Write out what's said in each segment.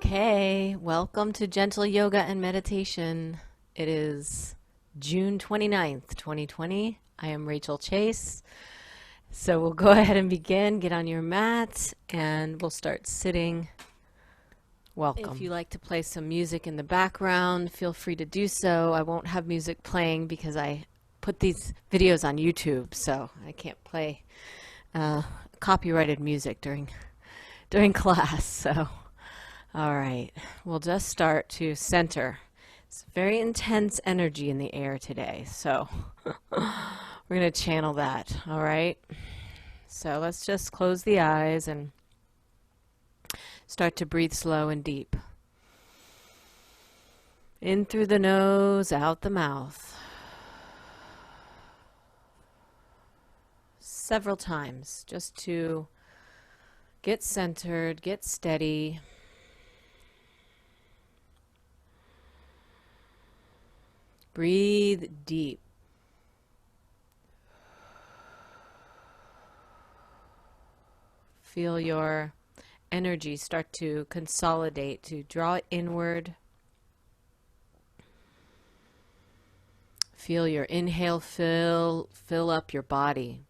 Okay, welcome to Gentle Yoga and Meditation. It is June 29th, 2020. I am Rachel Chase. So we'll go ahead and begin. Get on your mat and we'll start sitting. Welcome. If you like to play some music in the background, feel free to do so. I won't have music playing because I put these videos on YouTube, so I can't play copyrighted music during class. So. All right, we'll just start to center. It's very intense energy in the air today, so we're going to channel that, all right? So let's just close the eyes and start to breathe slow and deep. In through the nose, out the mouth. Several times, just to get centered, get steady. Breathe deep. Feel your energy start to consolidate, to draw it inward. Feel your inhale fill up your body.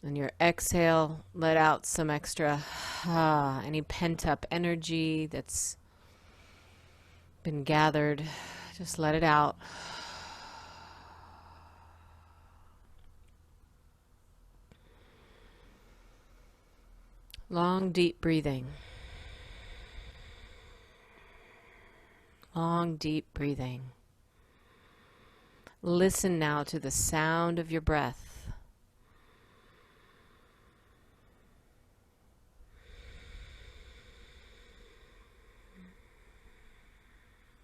And your exhale, let out some extra, any pent-up energy that's been gathered. Just let it out. Long, deep breathing. Long, deep breathing. Listen now to the sound of your breath.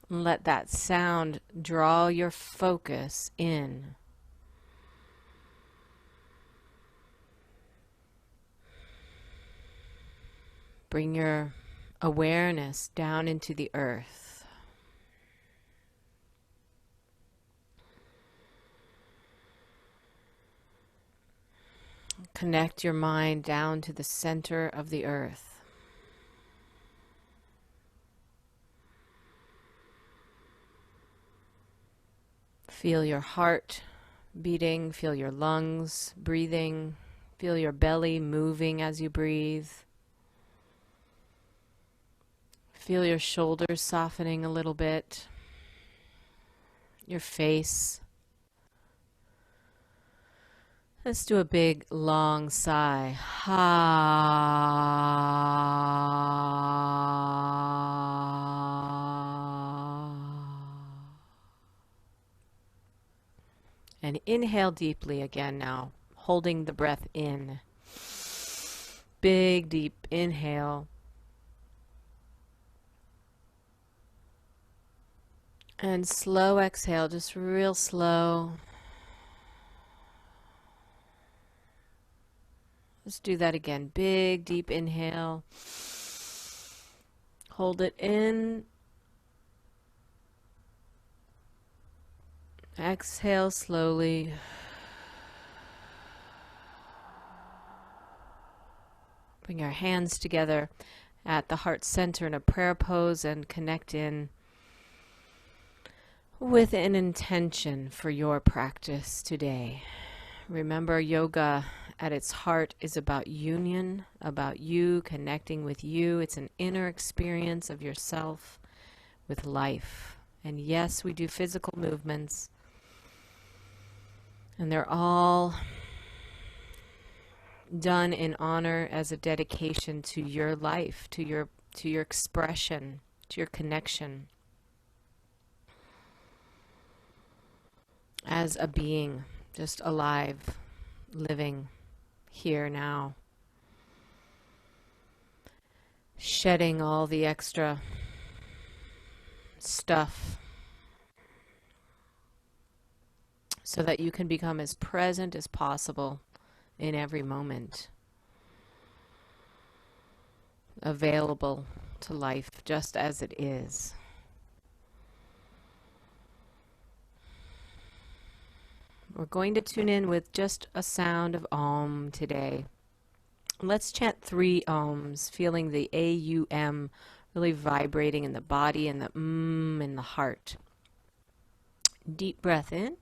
Let that sound draw your focus in. Bring your awareness down into the earth. Connect your mind down to the center of the earth. Feel your heart beating, feel your lungs breathing, feel your belly moving as you breathe. Feel your shoulders softening a little bit, your face. Let's do a big, long sigh. And inhale deeply again now, holding the breath in. Big, deep inhale. And slow exhale, just real slow. Let's do that again. Big, deep inhale. Hold it in. Exhale slowly. Bring our hands together at the heart center in a prayer pose and connect in with an intention for your practice today. Remember, yoga at its heart is about union, about you connecting with you. It's an inner experience of yourself with life. And yes, we do physical movements, and they're all done in honor as a dedication to your life, to your expression, to your connection as a being, just alive, living here now, shedding all the extra stuff so that you can become as present as possible in every moment, available to life just as it is. We're going to tune in with just a sound of Om today. Let's chant 3 Oms, feeling the AUM really vibrating in the body and the in the heart. Deep breath in.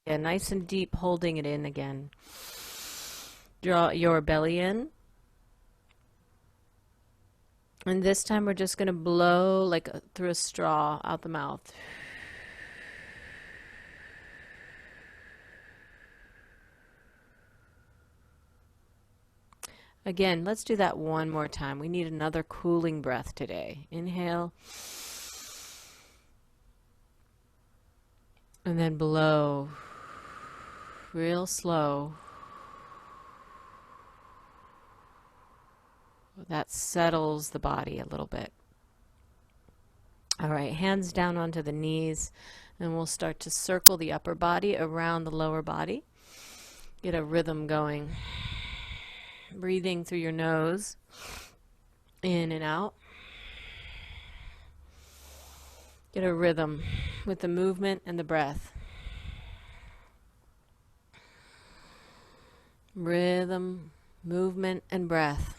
Again, nice and deep, holding it in again. Draw your belly in. And this time we're just going to blow like through a straw out the mouth. Again, let's do that one more time. We need another cooling breath today. Inhale. And then blow. Real slow. That settles the body a little bit. All right, hands down onto the knees, and we'll start to circle the upper body around the lower body. Get a rhythm going. Breathing through your nose, in and out. Get a rhythm with the movement and the breath. Rhythm, movement, and breath.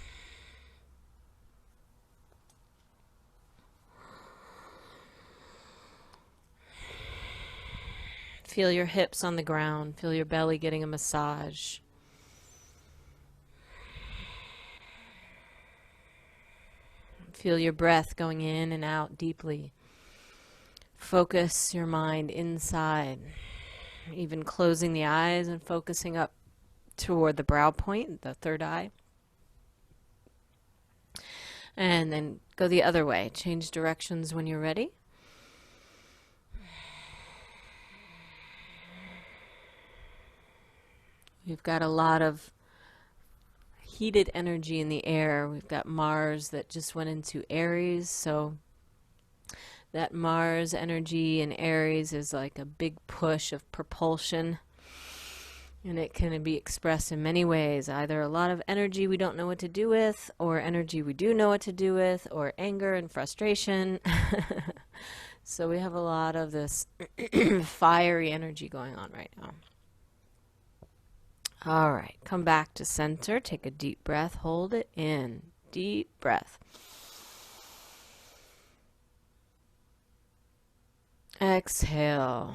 Feel your hips on the ground. Feel your belly getting a massage. Feel your breath going in and out deeply. Focus your mind inside. Even closing the eyes and focusing up toward the brow point, the third eye. And then go the other way. Change directions when you're ready. We've got a lot of heated energy in the air. We've got Mars that just went into Aries, so that Mars energy in Aries is like a big push of propulsion, and it can be expressed in many ways, either a lot of energy we don't know what to do with, or energy we do know what to do with, or anger and frustration. So we have a lot of this fiery energy going on right now. All right, come back to center. Take a deep breath. Hold it in. Deep breath. Exhale.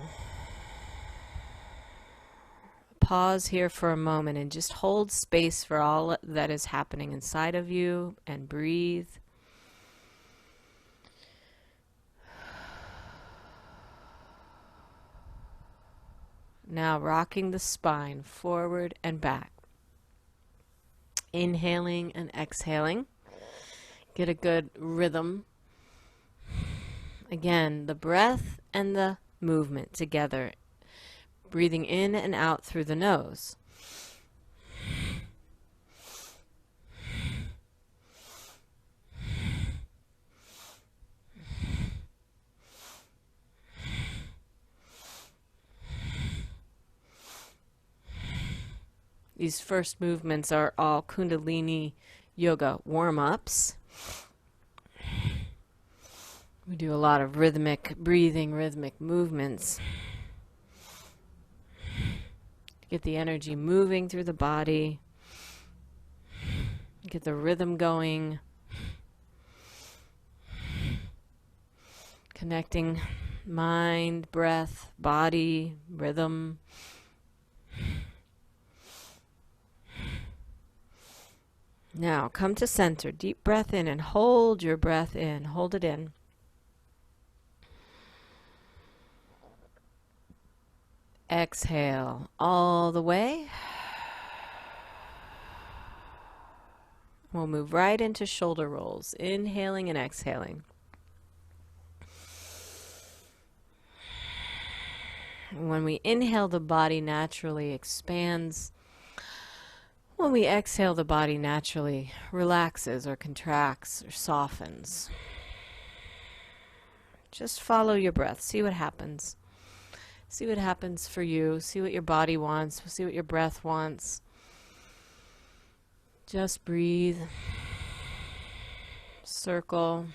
Pause here for a moment and just hold space for all that is happening inside of you and breathe. Now rocking the spine forward and back. Inhaling and exhaling. Get a good rhythm. Again, the breath and the movement together. Breathing in and out through the nose. These first movements are all Kundalini yoga warm-ups. We do a lot of rhythmic breathing, rhythmic movements. Get the energy moving through the body. Get the rhythm going. Connecting mind, breath, body, rhythm. Now come to center. Deep breath in and hold your breath in. Hold it in. Exhale all the way. We'll move right into shoulder rolls, inhaling and exhaling. When we inhale, the body naturally expands. When we exhale, the body naturally relaxes or contracts or softens. Just follow your breath. See what happens. See what happens for you. See what your body wants. See what your breath wants. Just breathe. Circle.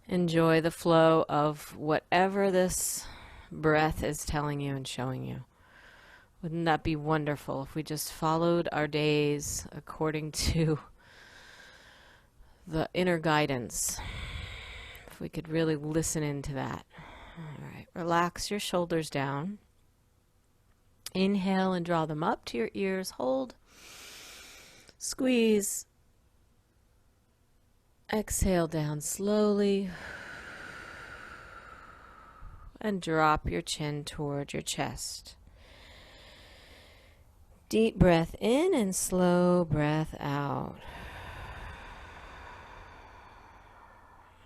Enjoy the flow of whatever this breath is telling you and showing you. Wouldn't that be wonderful if we just followed our days according to the inner guidance? If we could really listen into that. All right, relax your shoulders down. Inhale and draw them up to your ears. Hold. Squeeze. Exhale down slowly. And drop your chin toward your chest. Deep breath in and slow breath out.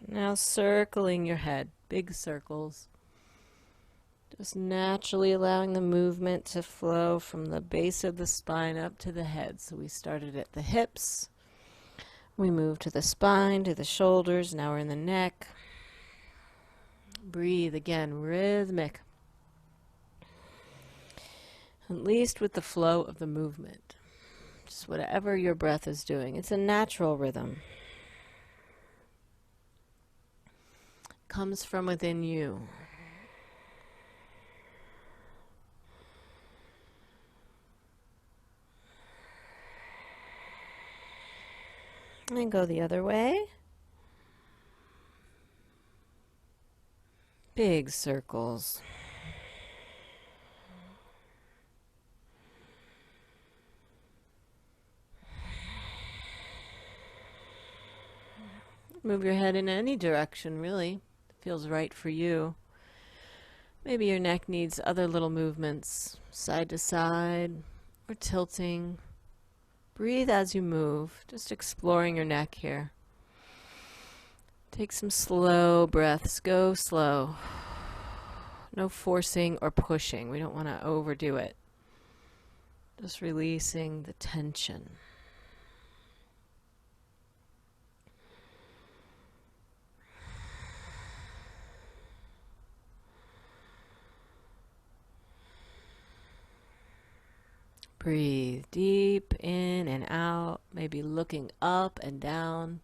Now circling your head, big circles. Just naturally allowing the movement to flow from the base of the spine up to the head. So we started at the hips. We moved to the spine, to the shoulders. Now we're in the neck. Breathe again, rhythmic. At least with the flow of the movement. Just whatever your breath is doing. It's a natural rhythm. Comes from within you. And go the other way. Big circles. Move your head in any direction, really. Feels right for you. Maybe your neck needs other little movements, side to side, or tilting. Breathe as you move, just exploring your neck here. Take some slow breaths, go slow. No forcing or pushing, we don't want to overdo it. Just releasing the tension. Breathe deep in and out, maybe looking up and down.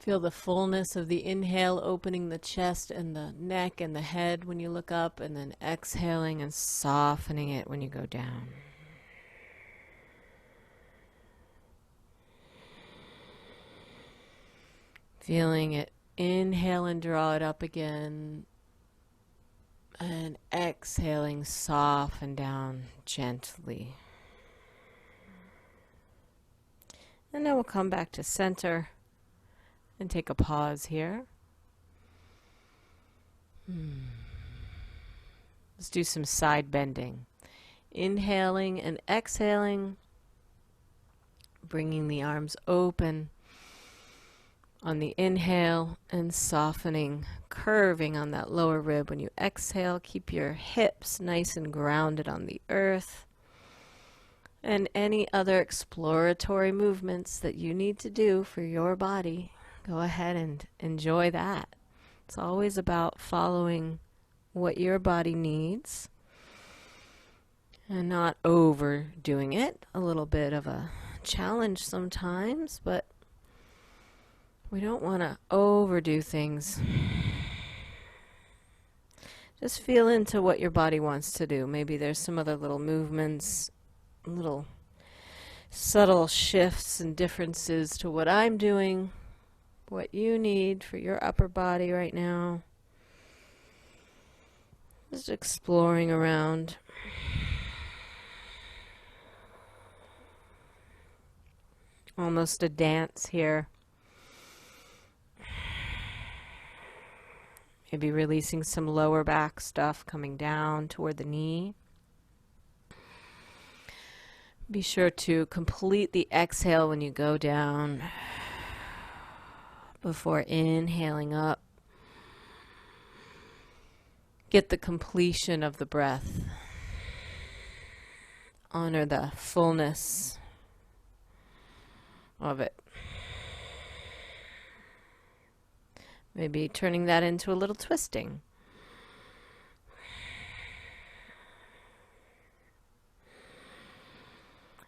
Feel the fullness of the inhale opening the chest and the neck and the head when you look up, and then exhaling and softening it when you go down. Feeling it, inhale and draw it up again. And exhaling, soften down gently. And then we'll come back to center and take a pause here. Let's do some side bending. Inhaling and exhaling, bringing the arms open on the inhale and softening, curving on that lower rib. When you exhale, keep your hips nice and grounded on the earth. And any other exploratory movements that you need to do for your body, go ahead and enjoy that. It's always about following what your body needs and not overdoing it. A little bit of a challenge sometimes, but we don't want to overdo things. Just feel into what your body wants to do. Maybe there's some other little movements, little subtle shifts and differences to what I'm doing, what you need for your upper body right now. Just exploring around. Almost a dance here. Maybe releasing some lower back stuff coming down toward the knee. Be sure to complete the exhale when you go down before inhaling up. Get the completion of the breath. Honor the fullness of it. Maybe turning that into a little twisting.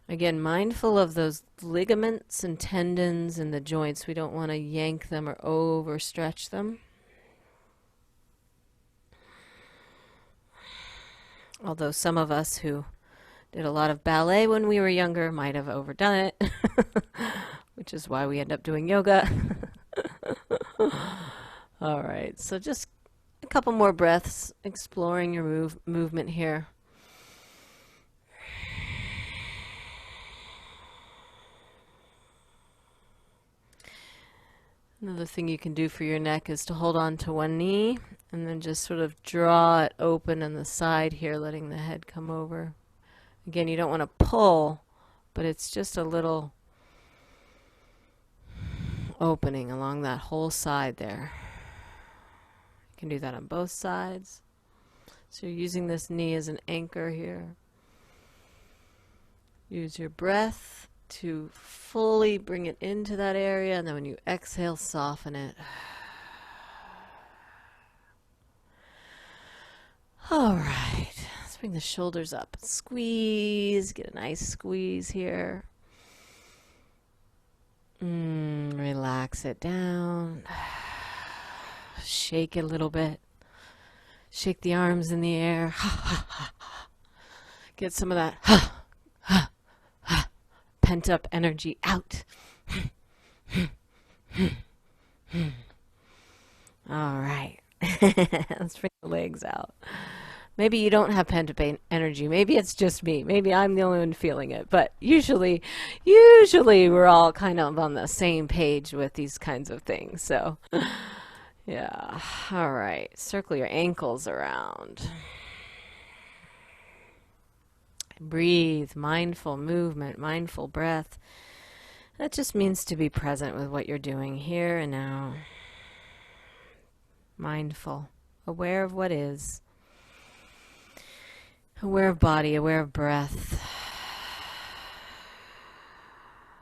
Again, mindful of those ligaments and tendons in the joints. We don't want to yank them or overstretch them. Although some of us who did a lot of ballet when we were younger might have overdone it, which is why we end up doing yoga. All right, so just a couple more breaths, exploring your movement here. Another thing you can do for your neck is to hold on to one knee and then just sort of draw it open on the side here, letting the head come over. Again, you don't want to pull, but it's just a little opening along that whole side there. You can do that on both sides. So you're using this knee as an anchor here. Use your breath to fully bring it into that area, and then when you exhale, soften it. All right, let's bring the shoulders up. Squeeze, get a nice squeeze here. Relax it down. Shake it a little bit. Shake the arms in the air. Get some of that pent up energy out. All right. Let's bring the legs out. Maybe you don't have pent up energy. Maybe it's just me. Maybe I'm the only one feeling it. But usually we're all kind of on the same page with these kinds of things. So, yeah. All right. Circle your ankles around. Breathe, mindful movement, mindful breath. That just means to be present with what you're doing here and now. Mindful, aware of what is. Aware of body, aware of breath.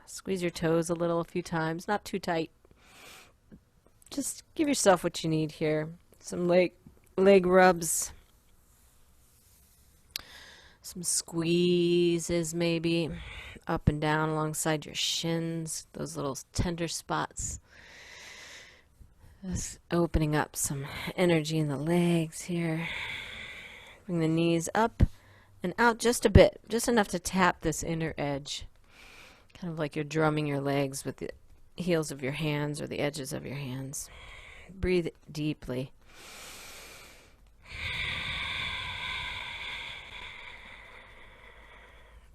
Squeeze your toes a little a few times, not too tight. Just give yourself what you need here. Some leg rubs. Some squeezes maybe up and down alongside your shins, those little tender spots. Just opening up some energy in the legs here. Bring the knees up and out just a bit, just enough to tap this inner edge. Kind of like you're drumming your legs with the heels of your hands or the edges of your hands. Breathe deeply.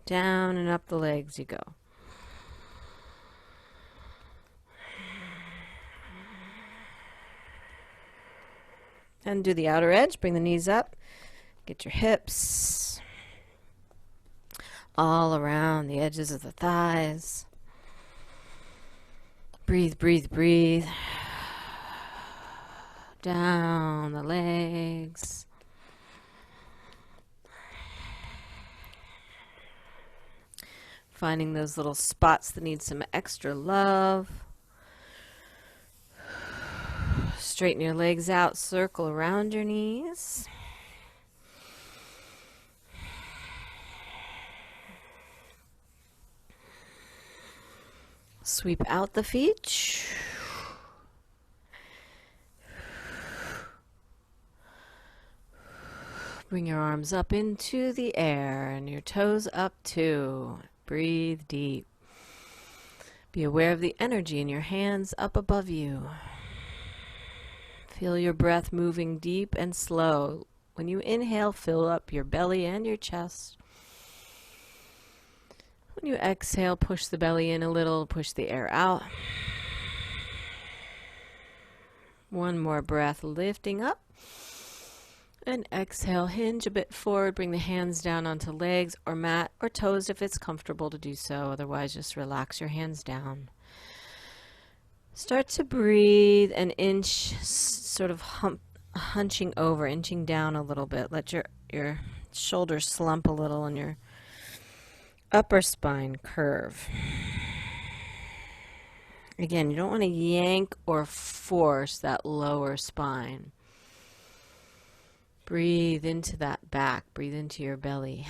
Down and up the legs you go. And do the outer edge. Bring the knees up. Get your hips all around the edges of the thighs. Breathe, breathe, breathe. Down the legs. Finding those little spots that need some extra love. Straighten your legs out, circle around your knees. Sweep out the feet. Bring your arms up into the air and your toes up too. Breathe deep. Be aware of the energy in your hands up above you. Feel your breath moving deep and slow. When you inhale, fill up your belly and your chest. When you exhale, push the belly in a little, push the air out. One more breath, lifting up. And exhale, hinge a bit forward, bring the hands down onto legs or mat or toes if it's comfortable to do so. Otherwise, just relax your hands down. Start to breathe and inch, sort of hunching over, inching down a little bit. Let your shoulders slump a little and your upper spine curve. Again, you don't want to yank or force that lower spine. Breathe into that back. Breathe into your belly.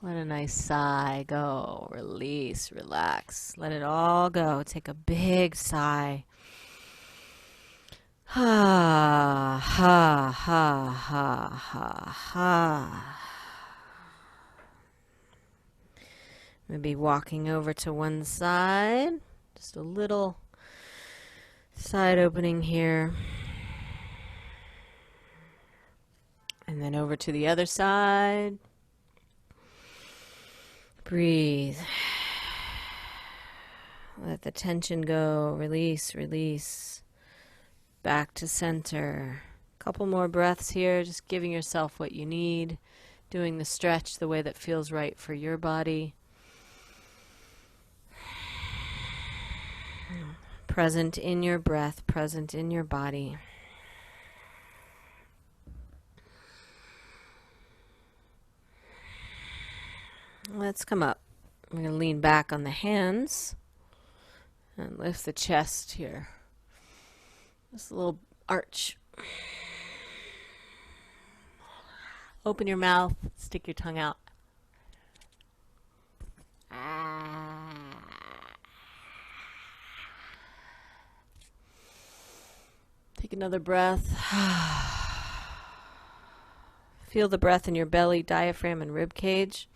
Let a nice sigh go. Release, relax. Let it all go. Take a big sigh. Ha, ha, ha, ha, ha, ha. Maybe walking over to one side. Just a little side opening here. And then over to the other side. Breathe. Let the tension go. Release, release. Back to center. Couple more breaths here, just giving yourself what you need. Doing the stretch the way that feels right for your body. Present in your breath, present in your body. Let's come up. We're going to lean back on the hands and lift the chest here. Just a little arch. Open your mouth, stick your tongue out. Take another breath. Feel the breath in your belly, diaphragm, and rib cage.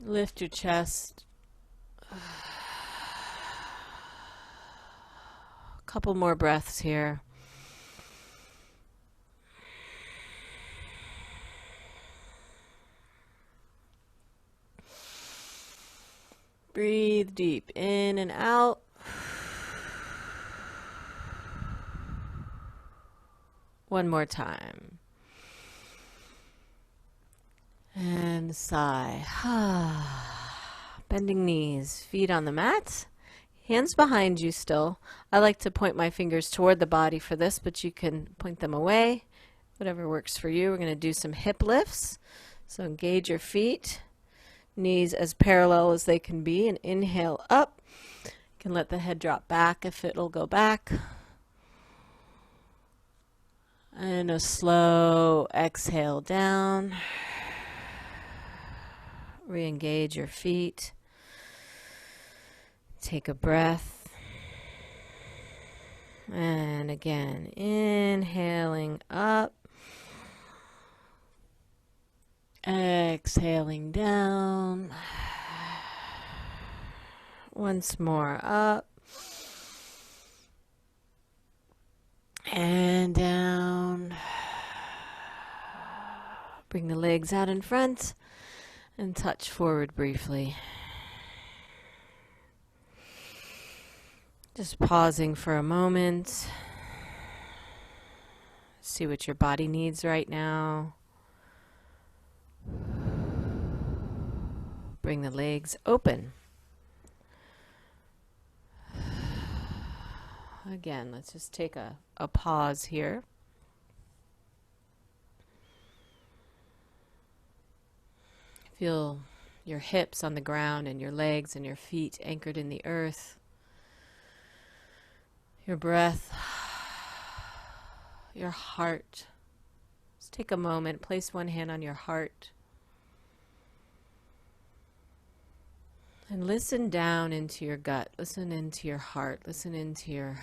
Lift your chest. A couple more breaths here. Breathe deep in and out. One more time. And sigh. Bending knees, feet on the mat, hands behind you still. I like to point my fingers toward the body for this, but you can point them away. Whatever works for you. We're going to do some hip lifts. So engage your feet, knees as parallel as they can be, and inhale up. You can let the head drop back if it'll go back. And a slow exhale down. Re-engage your feet. Take a breath. And again, inhaling up. Exhaling down. Once more up. And down. Bring the legs out in front and touch forward briefly. Just pausing for a moment. See what your body needs right now. Bring the legs open. Again, let's just take a pause here. Feel your hips on the ground and your legs and your feet anchored in the earth. Your breath, your heart. Just take a moment, place one hand on your heart. And listen down into your gut, listen into your heart, listen into your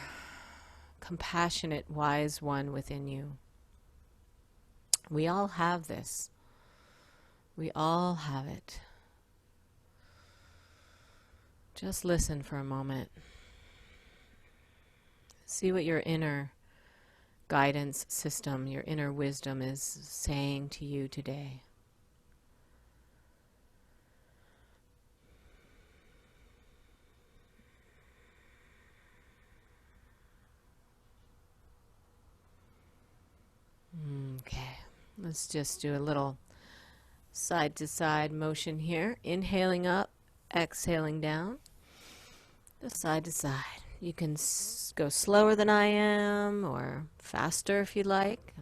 compassionate, wise one within you. We all have this. We all have it. Just listen for a moment. See what your inner guidance system, your inner wisdom is saying to you today. Let's just do a little side to side motion here. Inhaling up, exhaling down, just side to side. You can go slower than I am or faster if you like,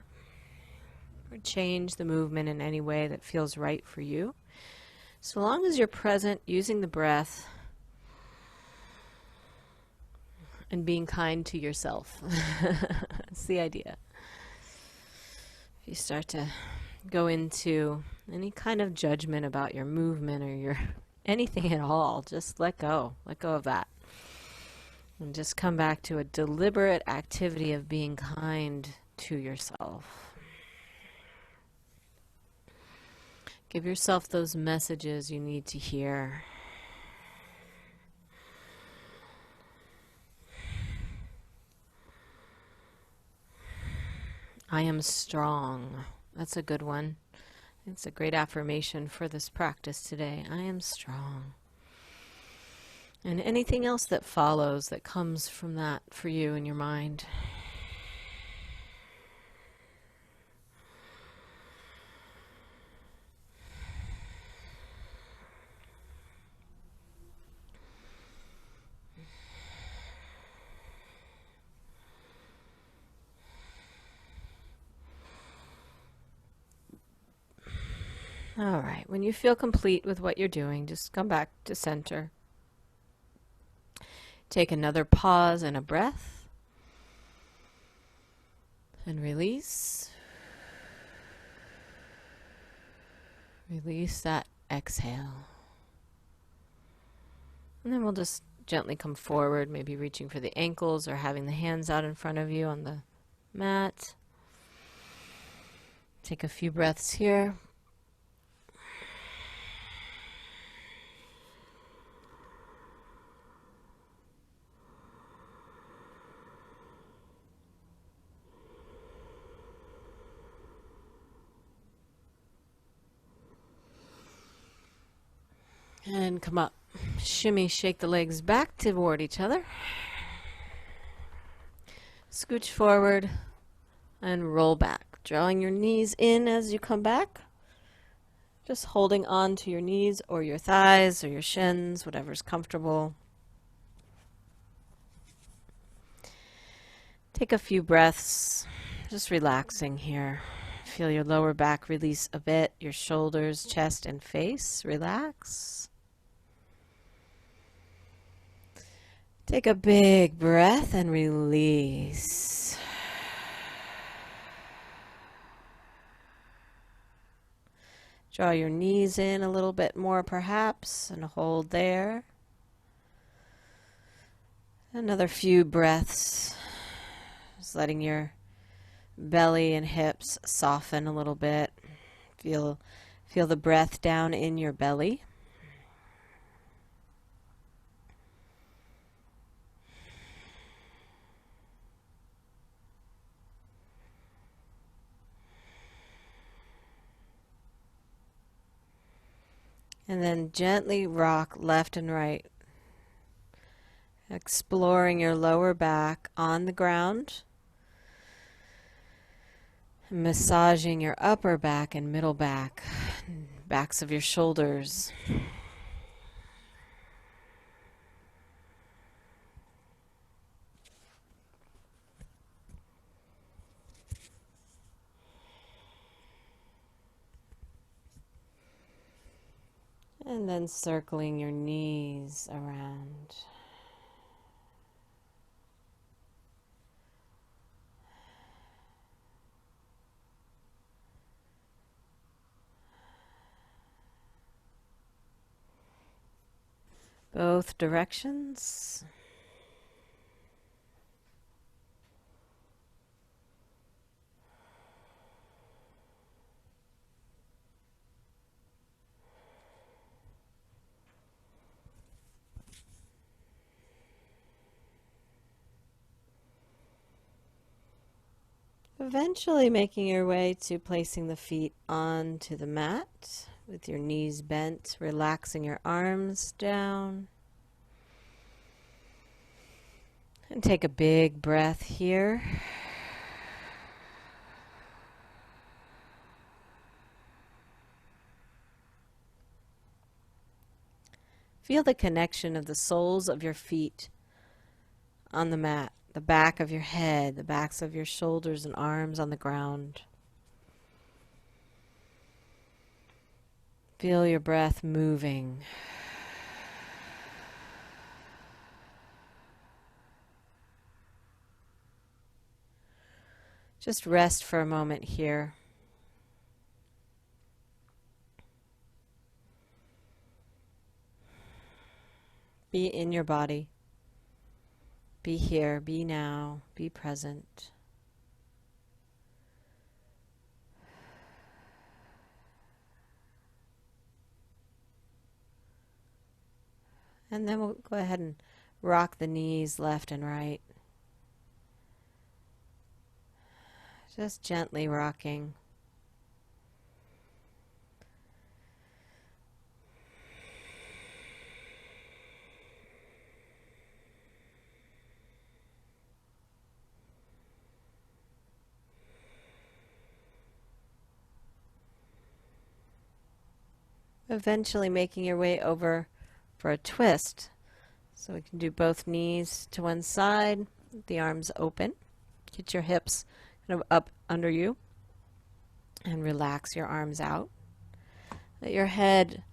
or change the movement in any way that feels right for you. So long as you're present, using the breath, and being kind to yourself. That's the idea. If you start to go into any kind of judgment about your movement or your anything at all, just let go. Let go of that. And just come back to a deliberate activity of being kind to yourself. Give yourself those messages you need to hear. I am strong. That's a good one. It's a great affirmation for this practice today. I am strong. And anything else that follows that comes from that for you in your mind. All right, when you feel complete with what you're doing, just come back to center. Take another pause and a breath. And release. Release that exhale. And then we'll just gently come forward, maybe reaching for the ankles or having the hands out in front of you on the mat. Take a few breaths here. And come up. Shimmy, shake the legs back toward each other. Scooch forward and roll back. Drawing your knees in as you come back. Just holding on to your knees or your thighs or your shins, whatever's comfortable. Take a few breaths, just relaxing here. Feel your lower back release a bit, your shoulders, chest, and face relax. Take a big breath and release. Draw your knees in a little bit more perhaps and hold there. Another few breaths. Just letting your belly and hips soften a little bit. Feel the breath down in your belly. And then gently rock left and right, exploring your lower back on the ground, massaging your upper back and middle back, backs of your shoulders. And then circling your knees around. Both directions. Eventually making your way to placing the feet onto the mat with your knees bent, relaxing your arms down. And take a big breath here. Feel the connection of the soles of your feet on the mat, the back of your head, the backs of your shoulders and arms on the ground. Feel your breath moving. Just rest for a moment here. Be in your body. Be here, be now, be present. And then we'll go ahead and rock the knees left and right. Just gently rocking. Eventually making your way over for a twist. So we can do both knees to one side, the arms open. Get your hips kind of up under you and relax your arms out. Let your head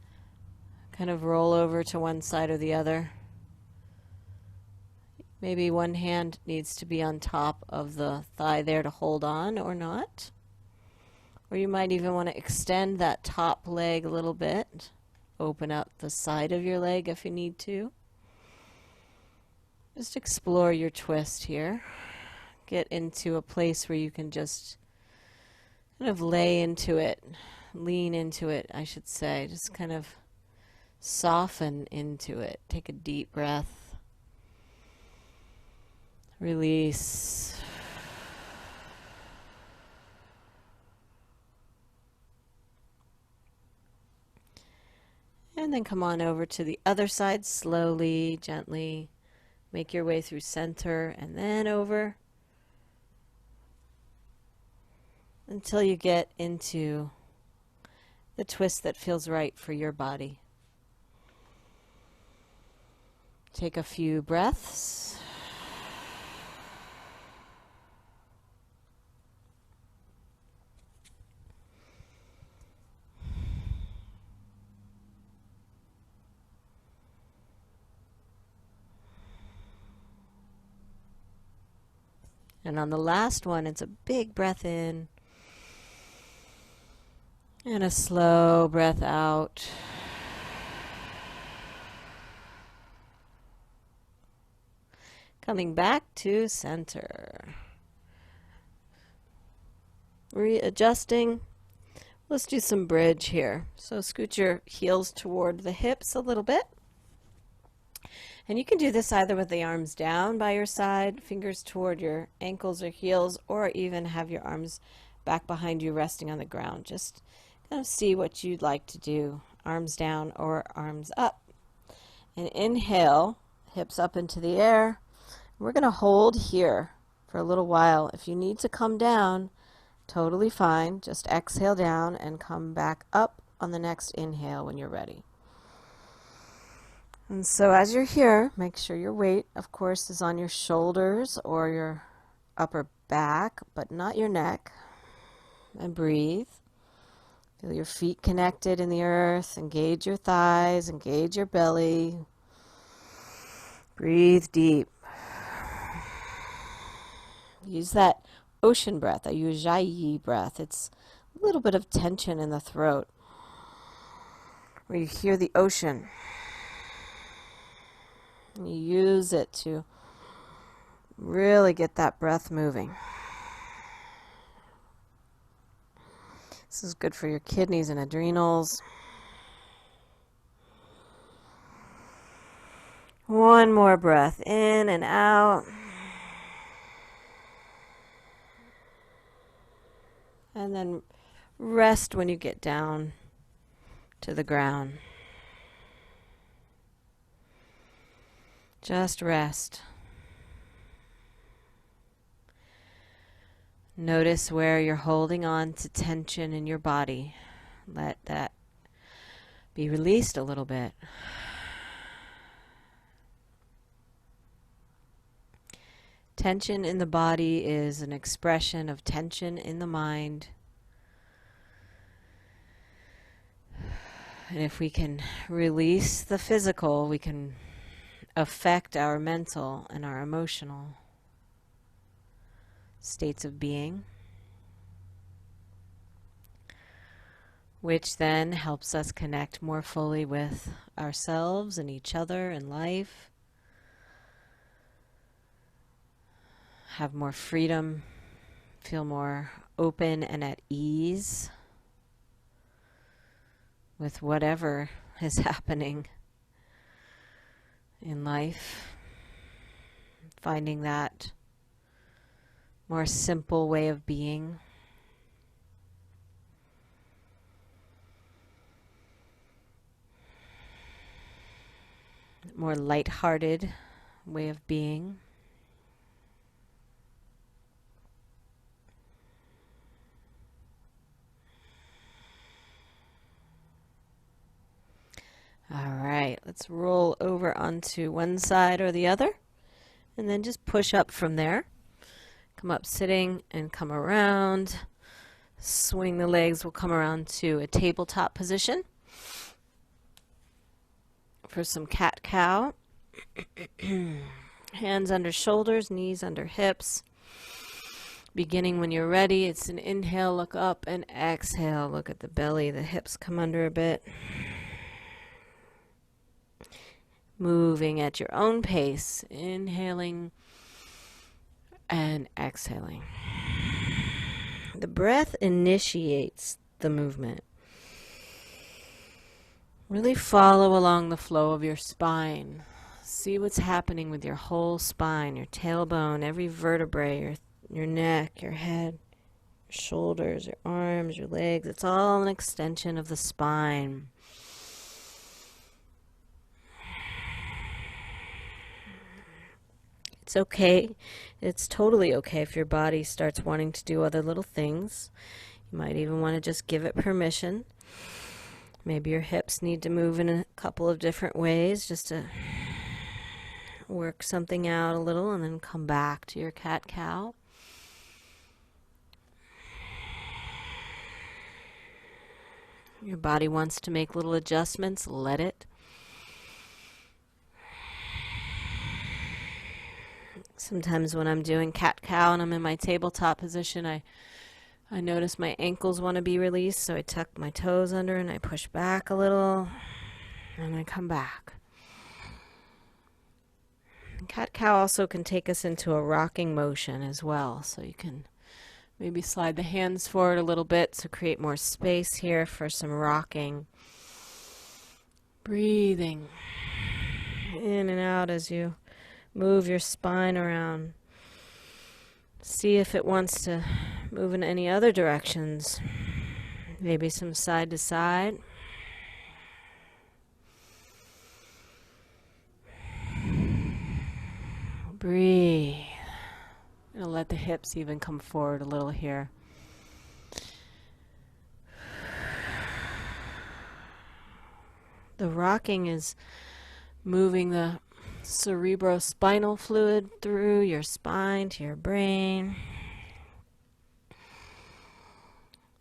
kind of roll over to one side or the other. Maybe one hand needs to be on top of the thigh there to hold on or not. Or you might even want to extend that top leg a little bit. Open up the side of your leg if you need to. Just explore your twist here. Get into a place where you can just kind of lay into it, lean into it, I should say. Just kind of soften into it. Take a deep breath. Release. And then come on over to the other side slowly, gently. Make your way through center and then over until you get into the twist that feels right for your body. Take a few breaths. And on the last one, it's a big breath in and a slow breath out. Coming back to center. Readjusting. Let's do some bridge here. So scoot your heels toward the hips a little bit. And you can do this either with the arms down by your side, fingers toward your ankles or heels, or even have your arms back behind you resting on the ground. Just kind of see what you'd like to do, arms down or arms up. And inhale, hips up into the air. We're going to hold here for a little while. If you need to come down, totally fine. Just exhale down and come back up on the next inhale when you're ready. And so as you're here, make sure your weight, of course, is on your shoulders or your upper back, but not your neck. And breathe. Feel your feet connected in the earth. Engage your thighs. Engage your belly. Breathe deep. Use that ocean breath, a ujjayi breath. It's a little bit of tension in the throat, where you hear the ocean. And you use it to really get that breath moving. This is good for your kidneys and adrenals. One more breath in and out. And then rest when you get down to the ground. Just rest. Notice where you're holding on to tension in your body. Let that be released a little bit. Tension in the body is an expression of tension in the mind. And if we can release the physical, we can affect our mental and our emotional states of being, which then helps us connect more fully with ourselves and each other and life, have more freedom, feel more open and at ease with whatever is happening in life, finding that more simple way of being. More lighthearted way of being. All right, let's roll over onto one side or the other, and then just push up from there. Come up sitting and come around. Swing the legs. We'll come around to a tabletop position for some cat-cow. Hands under shoulders, knees under hips. Beginning when you're ready, it's an inhale, look up, and exhale, look at the belly. The hips come under a bit. Moving at your own pace, inhaling and exhaling. The breath initiates the movement. Really follow along the flow of your spine. See what's happening with your whole spine, your tailbone, every vertebrae, your neck, your head, your shoulders, your arms, your legs. It's all an extension of the spine. It's okay. It's totally okay if your body starts wanting to do other little things. You might even want to just give it permission. Maybe your hips need to move in a couple of different ways just to work something out a little, and then come back to your cat-cow. Your body wants to make little adjustments, let it. Sometimes when I'm doing cat-cow and I'm in my tabletop position, I notice my ankles want to be released, so I tuck my toes under and I push back a little, and I come back. Cat-cow also can take us into a rocking motion as well, so you can maybe slide the hands forward a little bit to create more space here for some rocking. Breathing in and out as you move your spine around. See if it wants to move in any other directions. Maybe some side to side. Breathe. And let the hips even come forward a little here. The rocking is moving the cerebrospinal fluid through your spine to your brain.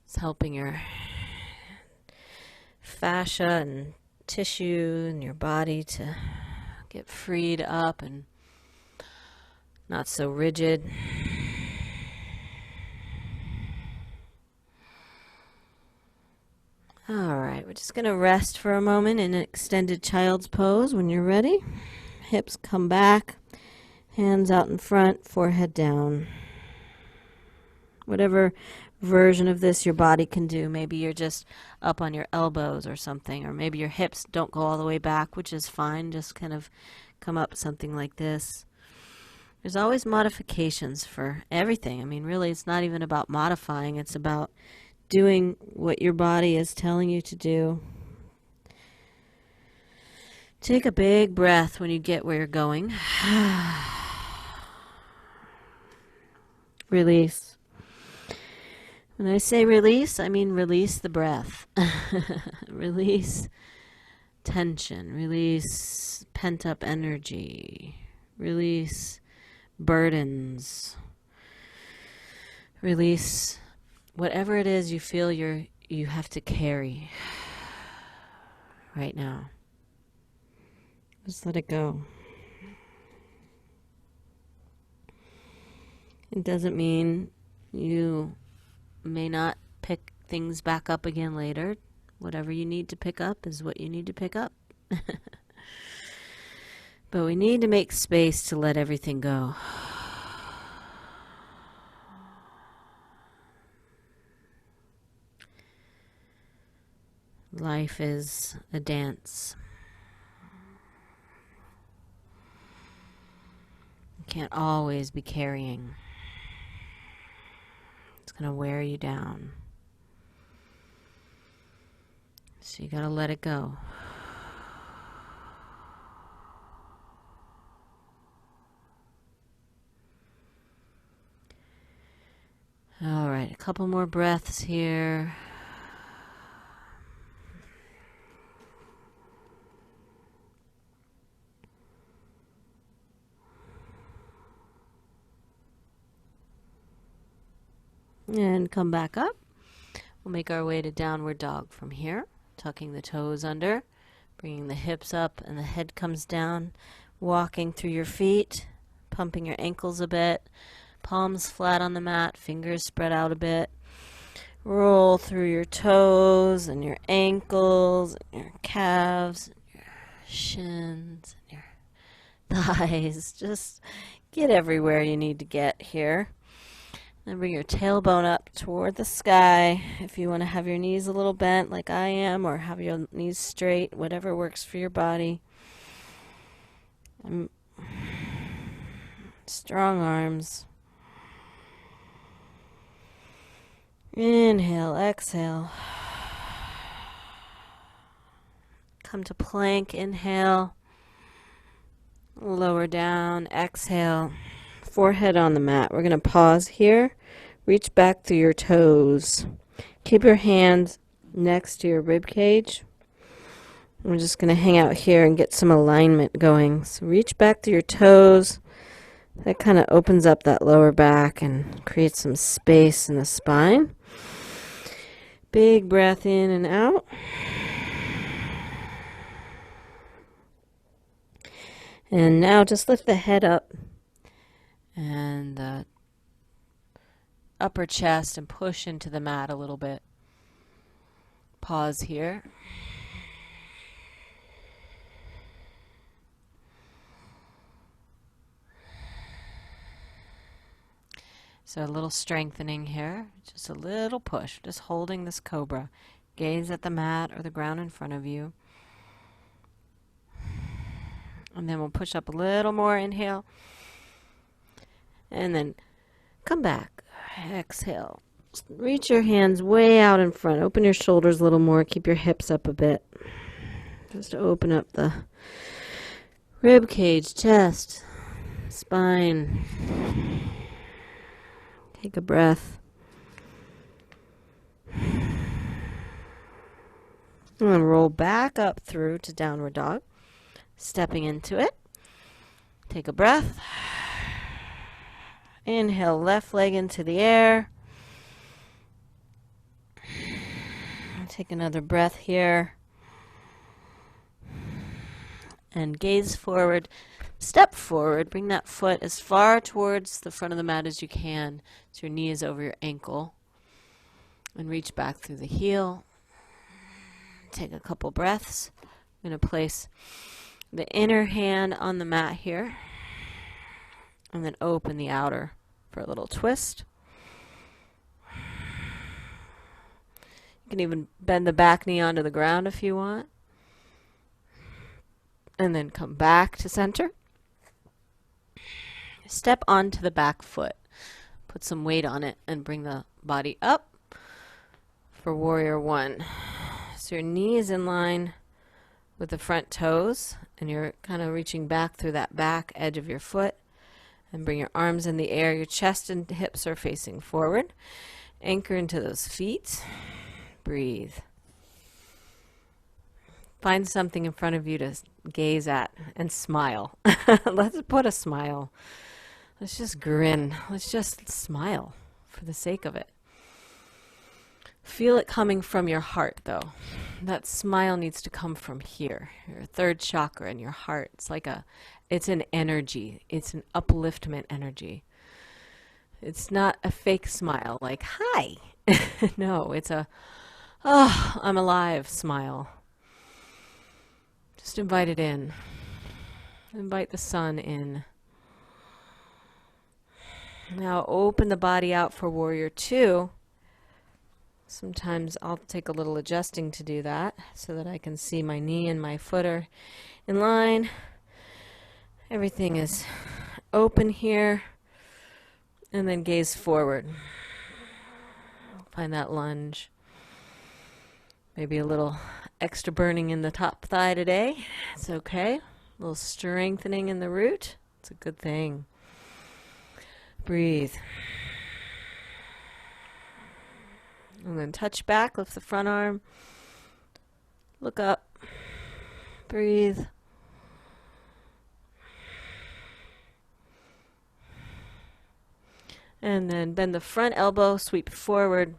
It's helping your fascia and tissue in your body to get freed up and not so rigid. All right, we're just going to rest for a moment in an extended child's pose. When you're ready, hips come back, hands out in front, forehead down. Whatever version of this your body can do. Maybe you're just up on your elbows or something, or maybe your hips don't go all the way back, which is fine. Just kind of come up something like this. There's always modifications for everything. I mean, really, it's not even about modifying. It's about doing what your body is telling you to do. Take a big breath when you get where you're going. Release. When I say release, I mean release the breath. Release tension. Release pent-up energy. Release burdens. Release whatever it is you feel you have to carry right now. Just let it go. It doesn't mean you may not pick things back up again later. Whatever you need to pick up is what you need to pick up. But we need to make space to let everything go. Life is a dance. You can't always be carrying. It's going to wear you down. So you got to let it go. All right, a couple more breaths here. And come back up. We'll make our way to downward dog from here, tucking the toes under, bringing the hips up and the head comes down, walking through your feet, pumping your ankles a bit, palms flat on the mat, fingers spread out a bit. Roll through your toes and your ankles and your calves and your shins and your thighs. Just get everywhere you need to get here. Then bring your tailbone up toward the sky. If you want to have your knees a little bent like I am, or have your knees straight, whatever works for your body. Strong arms. Inhale, exhale. Come to plank, inhale. Lower down, exhale. Forehead on the mat. We're going to pause here. Reach back through your toes. Keep your hands next to your rib cage. We're just going to hang out here and get some alignment going. So reach back through your toes. That kind of opens up that lower back and creates some space in the spine. Big breath in and out. And now just lift the head up and the upper chest and push into the mat a little bit. Pause here. So a little strengthening here, just a little push, just holding this cobra. Gaze at the mat or the ground in front of you. And then we'll push up a little more, inhale. And then come back, exhale. Reach your hands way out in front. Open your shoulders a little more, keep your hips up a bit. Just to open up the rib cage, chest, spine. Take a breath. And then roll back up through to downward dog. Stepping into it. Take a breath. Inhale, left leg into the air. Take another breath here. And gaze forward. Step forward. Bring that foot as far towards the front of the mat as you can, so your knee is over your ankle. And reach back through the heel. Take a couple breaths. I'm going to place the inner hand on the mat here. And then open the outer for a little twist. You can even bend the back knee onto the ground if you want. And then come back to center. Step onto the back foot. Put some weight on it and bring the body up for warrior one. So your knee is in line with the front toes, and you're kind of reaching back through that back edge of your foot. And bring your arms in the air. Your chest and hips are facing forward. Anchor into those feet. Breathe. Find something in front of you to gaze at and smile. Let's put a smile. Let's just grin. Let's just smile for the sake of it. Feel it coming from your heart, though. That smile needs to come from here, your third chakra in your heart. It's an energy. It's an upliftment energy. It's not a fake smile like, hi. No, it's a, oh, I'm alive smile. Just invite it in. Invite the sun in. Now open the body out for warrior two. Sometimes I'll take a little adjusting to do that so that I can see my knee and my foot are in line. Everything is open here. And then gaze forward. Find that lunge. Maybe a little extra burning in the top thigh today. It's okay. A little strengthening in the root. It's a good thing. Breathe. And then touch back, lift the front arm. Look up. Breathe. And then bend the front elbow, sweep forward.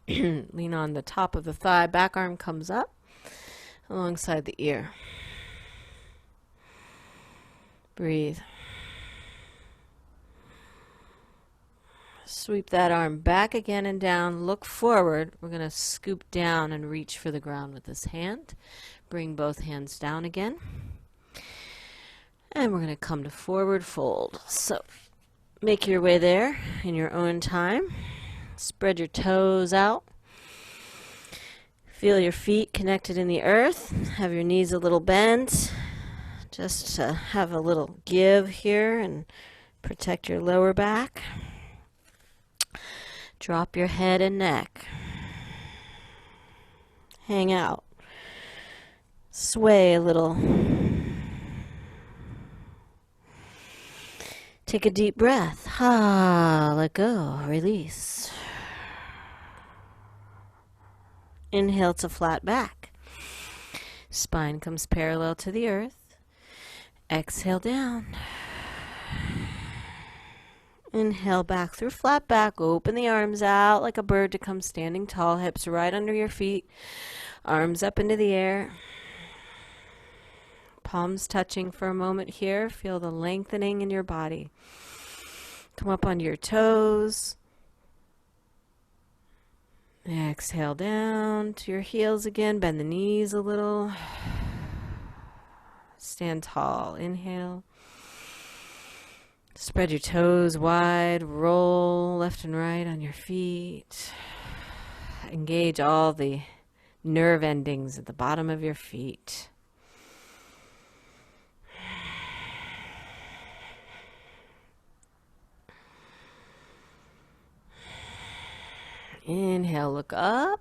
Lean on the top of the thigh. Back arm comes up alongside the ear. Breathe. Sweep that arm back again and down. Look forward. We're going to scoop down and reach for the ground with this hand. Bring both hands down again. And we're going to come to forward fold. So make your way there in your own time. Spread your toes out. Feel your feet connected in the earth. Have your knees a little bent. Just to have a little give here and protect your lower back. Drop your head and neck. Hang out. Sway a little. Take a deep breath. Let go. Release. Inhale to flat back. Spine comes parallel to the earth. Exhale down. Inhale back through flat back. Open the arms out like a bird to come standing tall. Hips right under your feet. Arms up into the air. Palms touching for a moment here. Feel the lengthening in your body. Come up onto your toes. Exhale down to your heels again. Bend the knees a little. Stand tall. Inhale. Spread your toes wide. Roll left and right on your feet. Engage all the nerve endings at the bottom of your feet. Inhale, look up.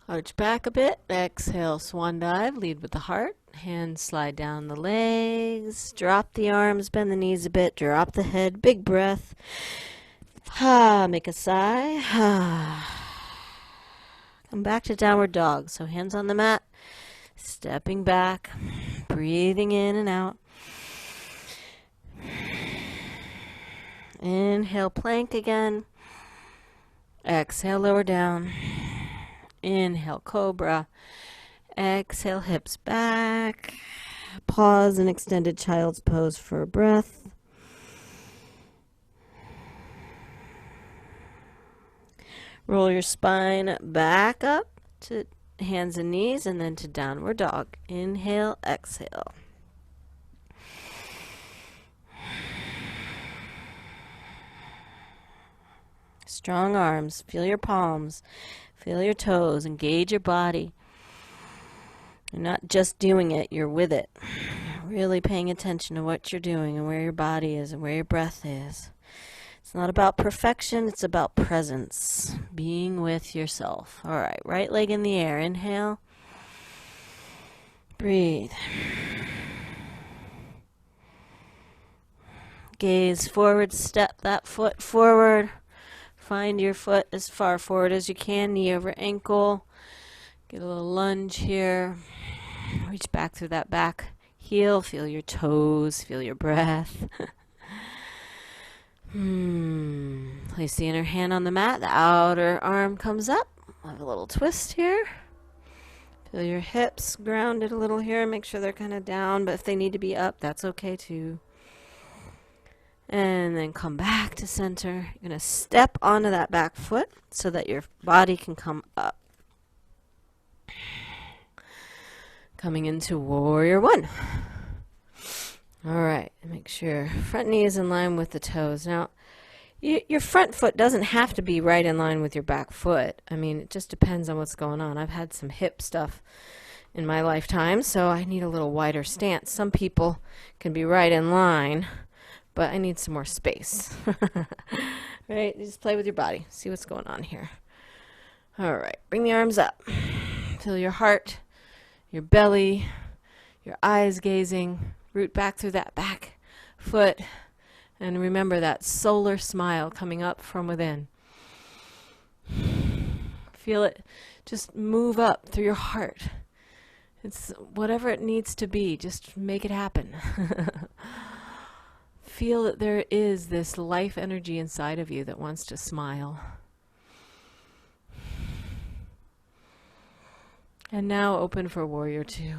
Arch back a bit. Exhale, swan dive. Lead with the heart. Hands slide down the legs. Drop the arms. Bend the knees a bit. Drop the head. Big breath. Make a sigh. Come back to downward dog. So hands on the mat. Stepping back. Breathing in and out. Inhale, plank again. Exhale, lower down. Inhale, cobra. Exhale, hips back. Pause in extended child's pose for a breath. Roll your spine back up to hands and knees and then to downward dog. Inhale, exhale. Strong arms. Feel your palms. Feel your toes. Engage your body. You're not just doing it, you're with it. Really paying attention to what you're doing and where your body is and where your breath is. It's not about perfection, it's about presence. Being with yourself. All right, right leg in the air. Inhale. Breathe. Gaze forward, step that foot forward. Find your foot as far forward as you can, knee over ankle. Get a little lunge here. Reach back through that back heel. Feel your toes, feel your breath. Place the inner hand on the mat. The outer arm comes up. Have a little twist here. Feel your hips grounded a little here. Make sure they're kind of down, but if they need to be up, that's okay too. And then come back to center. You're going to step onto that back foot so that your body can come up. Coming into Warrior One. All right, make sure front knee is in line with the toes. Now, your front foot doesn't have to be right in line with your back foot. I mean, it just depends on what's going on. I've had some hip stuff in my lifetime, so I need a little wider stance. Some people can be right in line, but I need some more space. Right? Just play with your body. See what's going on here. All right, bring the arms up. Feel your heart, your belly, your eyes gazing. Root back through that back foot. And remember that solar smile coming up from within. Feel it just move up through your heart. It's whatever it needs to be. Just make it happen. Feel that there is this life energy inside of you that wants to smile. And now open for Warrior Two.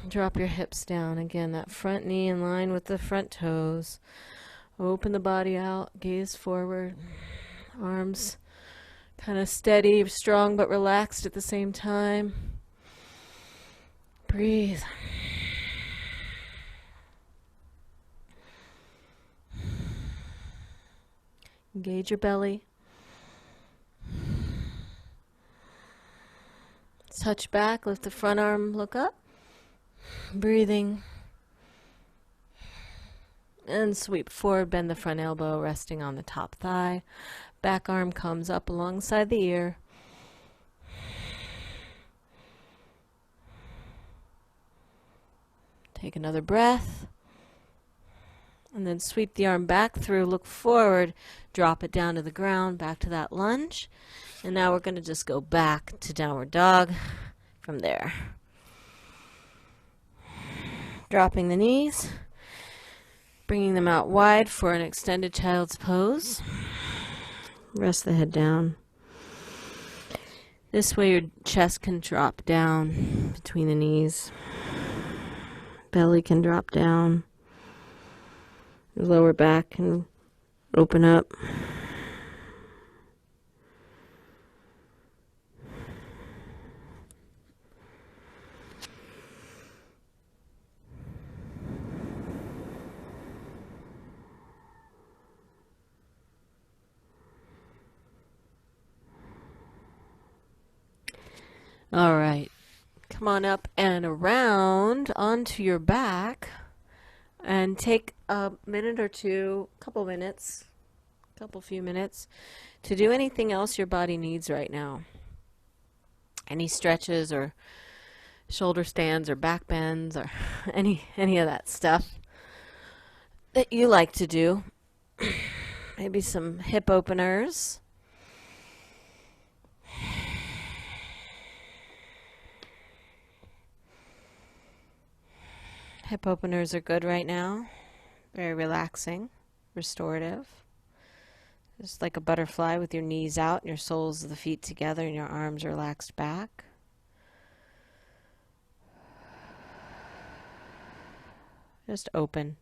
Drop your hips down. Again, that front knee in line with the front toes. Open the body out. Gaze forward. Arms kind of steady, strong, but relaxed at the same time. Breathe. Engage your belly. Touch back. Lift the front arm. Look up. Breathing. And sweep forward, bend the front elbow, resting on the top thigh. Back arm comes up alongside the ear. Take another breath. And then sweep the arm back through, look forward, drop it down to the ground, back to that lunge. And now we're going to just go back to downward dog from there. Dropping the knees, bringing them out wide for an extended child's pose. Rest the head down. This way your chest can drop down between the knees. Belly can drop down. Your lower back can open up. All right, come on up and around onto your back and take a minute or two, few minutes to do anything else your body needs right now. Any stretches or shoulder stands or back bends or any of that stuff that you like to do. Maybe some hip openers. Hip openers are good right now. Very relaxing, restorative. Just like a butterfly with your knees out and your soles of the feet together and your arms relaxed back. Just open.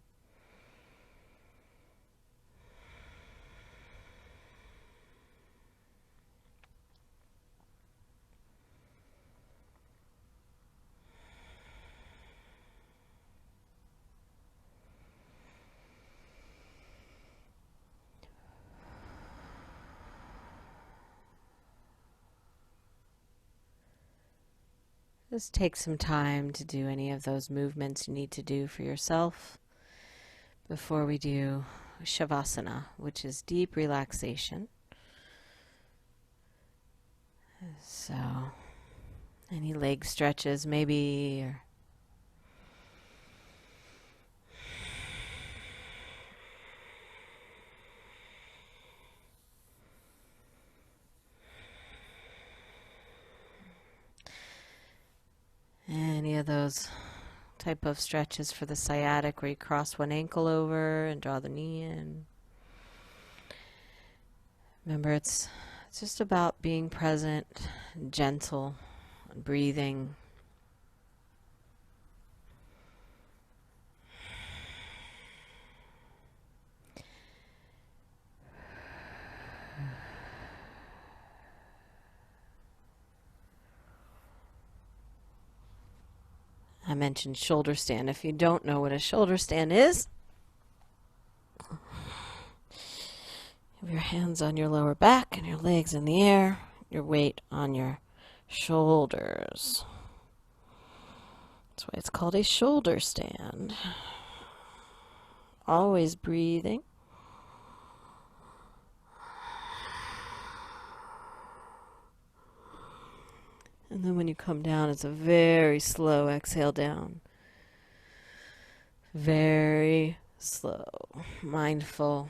Just take some time to do any of those movements you need to do for yourself before we do Shavasana, which is deep relaxation. So, any leg stretches maybe, or any of those type of stretches for the sciatic where you cross one ankle over and draw the knee in. Remember, it's just about being present, gentle, and breathing. I mentioned shoulder stand. If you don't know what a shoulder stand is, have your hands on your lower back and your legs in the air, your weight on your shoulders. That's why it's called a shoulder stand. Always breathing. And then when you come down, it's a very slow exhale down. Very slow, mindful.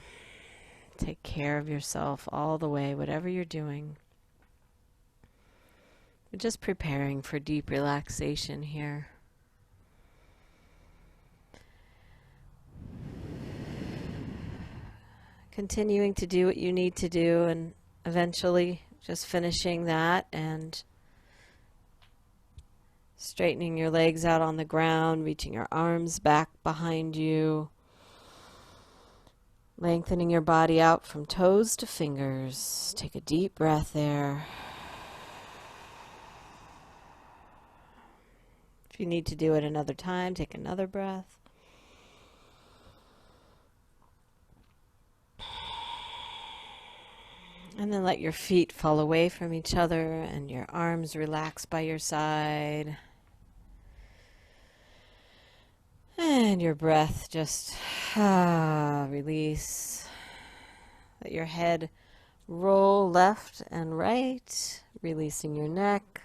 Take care of yourself all the way, whatever you're doing. We're just preparing for deep relaxation here. Continuing to do what you need to do, and eventually just finishing that and straightening your legs out on the ground, reaching your arms back behind you, lengthening your body out from toes to fingers. Take a deep breath there. If you need to do it another time, take another breath. And then let your feet fall away from each other and your arms relax by your side. And your breath just release. Let your head roll left and right, releasing your neck.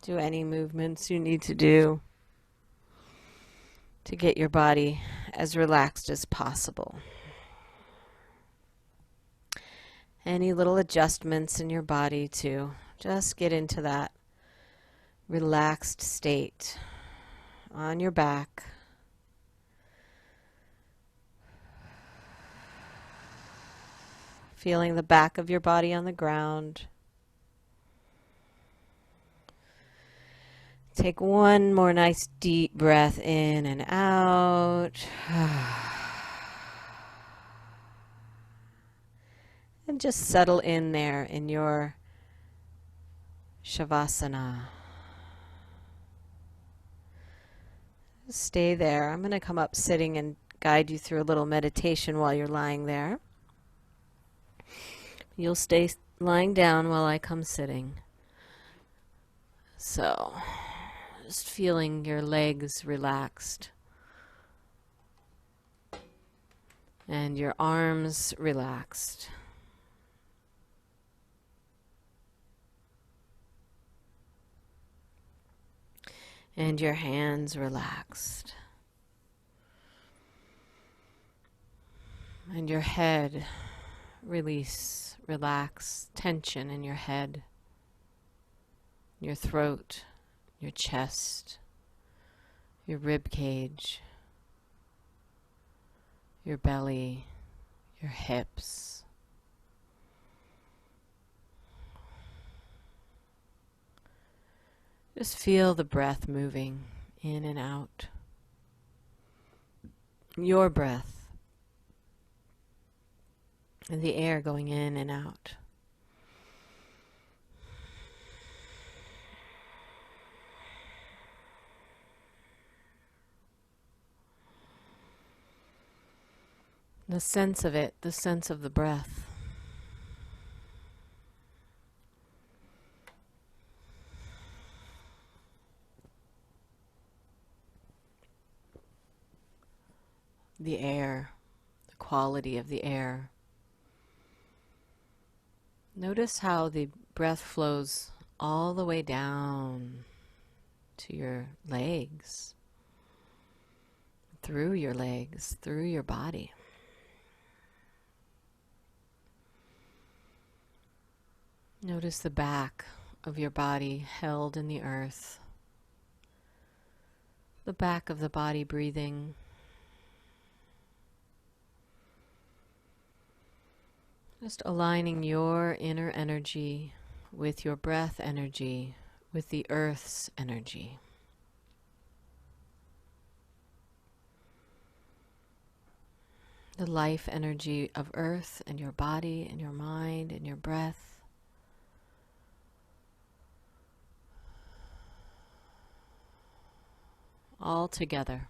Do any movements you need to do to get your body as relaxed as possible. Any little adjustments in your body to just get into that relaxed state on your back. Feeling the back of your body on the ground. Take one more nice deep breath in and out. And just settle in there in your Shavasana. Stay there. I'm going to come up sitting and guide you through a little meditation while you're lying there. You'll stay lying down while I come sitting. So, just feeling your legs relaxed. And your arms relaxed. And your hands relaxed. And your head, release, relax, tension in your head, your throat, your chest, your rib cage, your belly, your hips. Just feel the breath moving in and out. Your breath. And the air going in and out. The sense of it, the sense of the breath. The air, the quality of the air. Notice how the breath flows all the way down to your legs, through your legs, through your body. Notice the back of your body held in the earth, the back of the body breathing. Just aligning your inner energy with your breath energy, with the earth's energy. The life energy of earth and your body and your mind and your breath. All together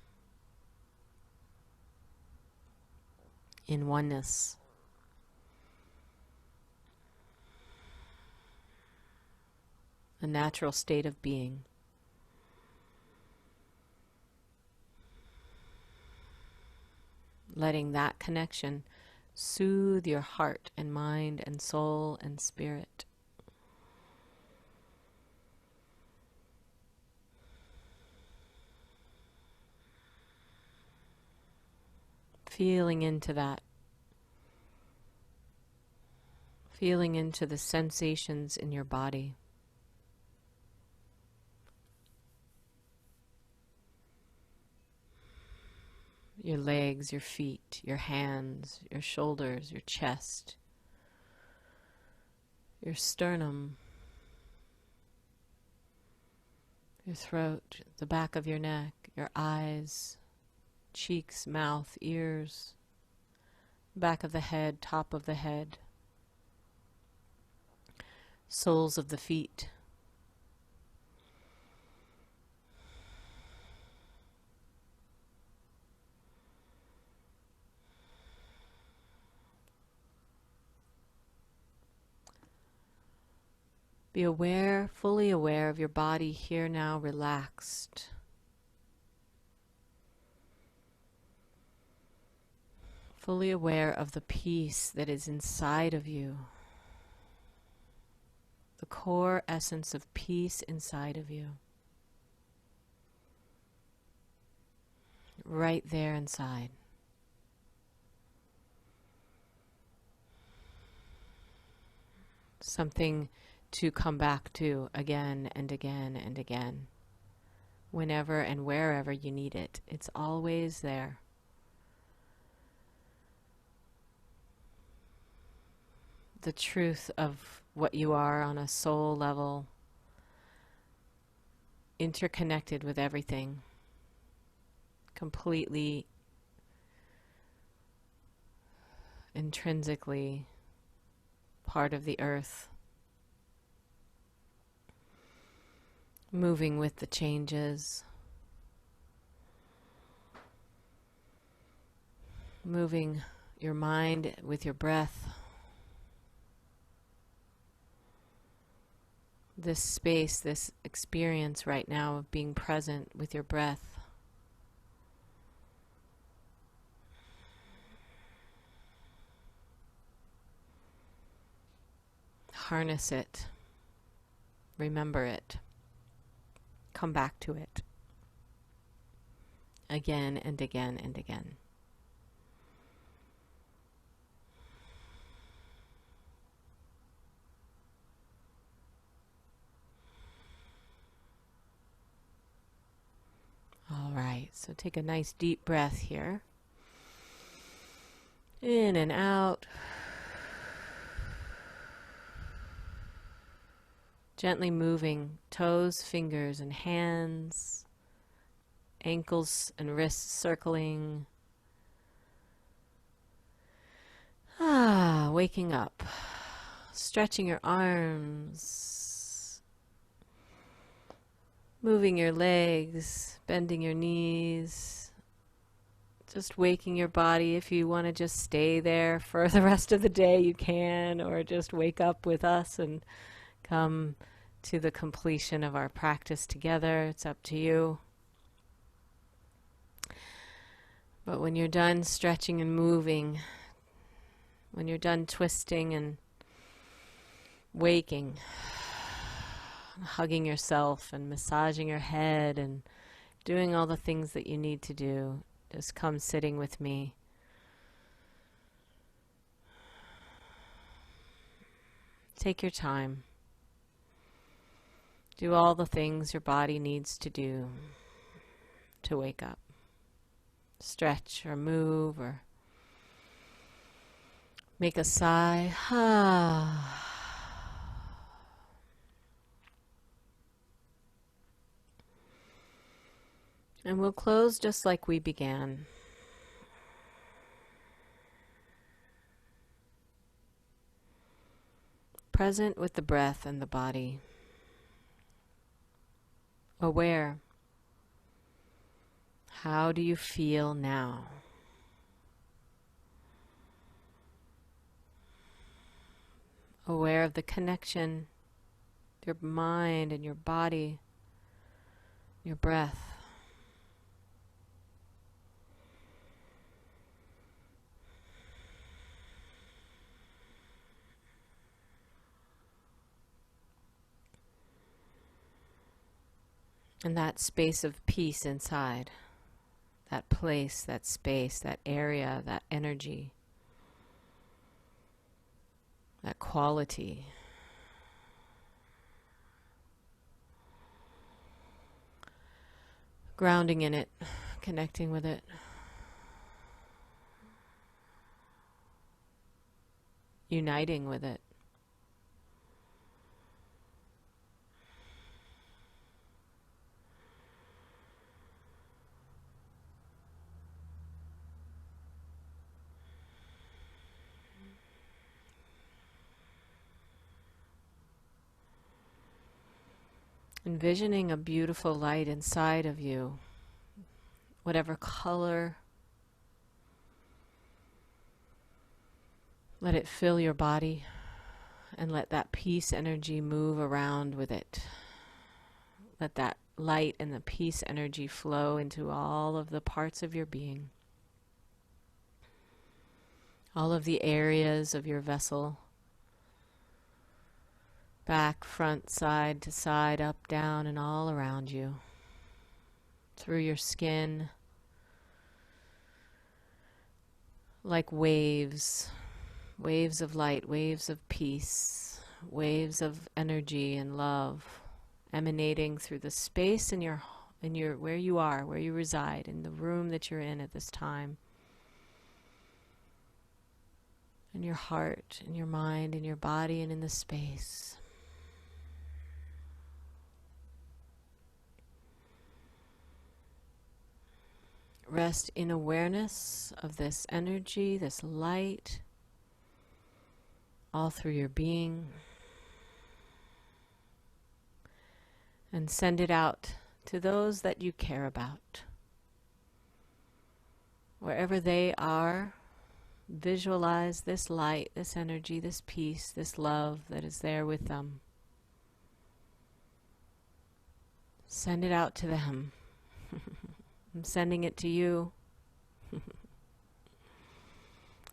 in oneness. A natural state of being. Letting that connection soothe your heart and mind and soul and spirit. Feeling into that. Feeling into the sensations in your body. Your legs, your feet, your hands, your shoulders, your chest, your sternum, your throat, the back of your neck, your eyes, cheeks, mouth, ears, back of the head, top of the head, soles of the feet. Be aware, fully aware of your body here now, relaxed. Fully aware of the peace that is inside of you. The core essence of peace inside of you. Right there inside. Something to come back to again and again and again. Whenever and wherever you need it. It's always there. The truth of what you are on a soul level, interconnected with everything, completely, intrinsically part of the earth, moving with the changes, moving your mind with your breath. This space, this experience right now of being present with your breath. Harness it. Remember it. Come back to it. Again and again and again. All right, so take a nice deep breath here. In and out. Gently moving toes, fingers, and hands, ankles and wrists circling. Waking up. Stretching your arms. Moving your legs, bending your knees. Just waking your body. If you want to just stay there for the rest of the day, you can, or just wake up with us and come to the completion of our practice together. It's up to you. But when you're done stretching and moving, when you're done twisting and waking, hugging yourself and massaging your head and doing all the things that you need to do, just come sitting with me. Take your time. Do all the things your body needs to do. to wake up. Stretch or move or make a sigh. And we'll close just like we began. Present with the breath and the body. Aware. How do you feel now? Aware of the connection, your mind and your body, your breath. And that space of peace inside, that place, that space, that area, that energy, that quality. Grounding in it, connecting with it. Uniting with it. Envisioning a beautiful light inside of you, whatever color. Let it fill your body and let that peace energy move around with it. Let that light and the peace energy flow into all of the parts of your being, all of the areas of your vessel. Back, front, side to side, up, down, and all around you. Through your skin. Like waves. Waves of light, waves of peace, waves of energy and love emanating through the space in your where you are, where you reside, in the room that you're in at this time. In your heart, in your mind, in your body, and in the space. Rest in awareness of this energy, this light, all through your being. And send it out to those that you care about. Wherever they are, visualize this light, this energy, this peace, this love that is there with them. Send it out to them. I'm sending it to you.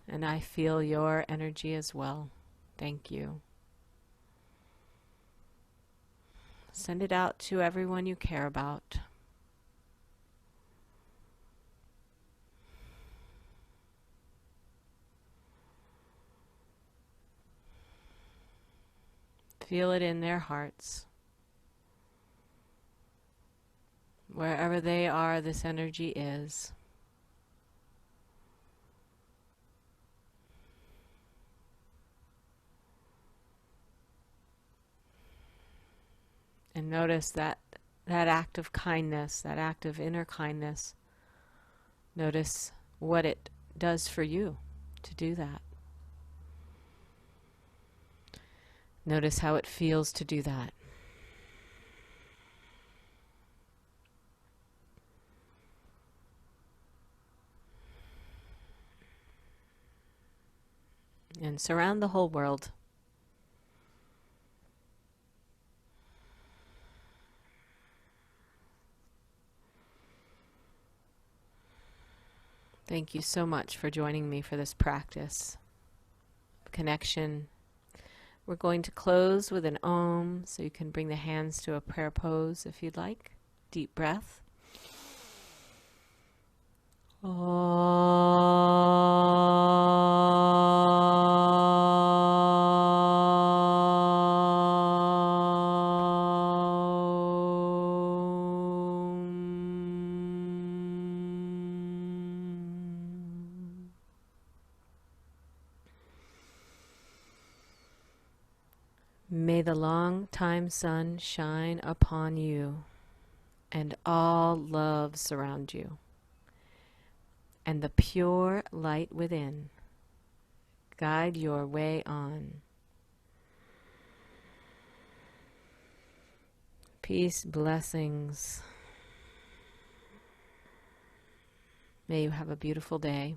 And I feel your energy as well. Thank you. Send it out to everyone you care about. Feel it in their hearts. Wherever they are, this energy is. And notice that act of kindness, that act of inner kindness. Notice what it does for you to do that. Notice how it feels to do that. And surround the whole world. Thank you so much for joining me for this practice of connection. We're going to close with an Om, so you can bring the hands to a prayer pose if you'd like. Deep breath. May the long time sun shine upon you, and all love surround you, and the pure light within guide your way on. Peace, blessings. May you have a beautiful day.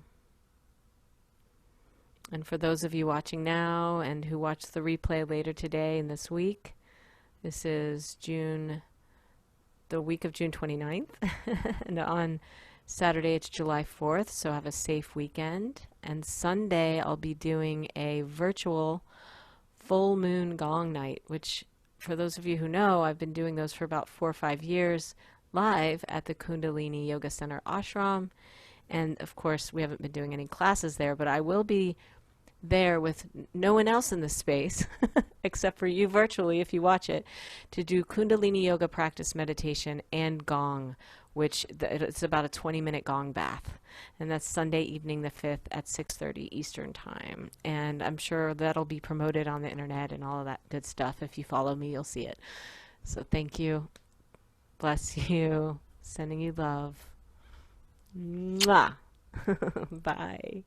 And for those of you watching now and who watch the replay later today and this week, this is the week of June 29th. And on Saturday it's July 4th, so have a safe weekend. And Sunday I'll be doing a virtual full moon gong night, which for those of you who know, I've been doing those for about 4 or 5 years live at the Kundalini Yoga Center ashram. And of course, we haven't been doing any classes there, but I will be there with no one else in the space except for you virtually if you watch it, to do Kundalini yoga practice meditation and gong, which it's about a 20-minute gong bath. And that's Sunday evening the 5th at 6:30 Eastern Time. And I'm sure that'll be promoted on the internet and all of that good stuff. If you follow me, you'll see it. So thank you. Bless you. Sending you love. Mwah. Bye.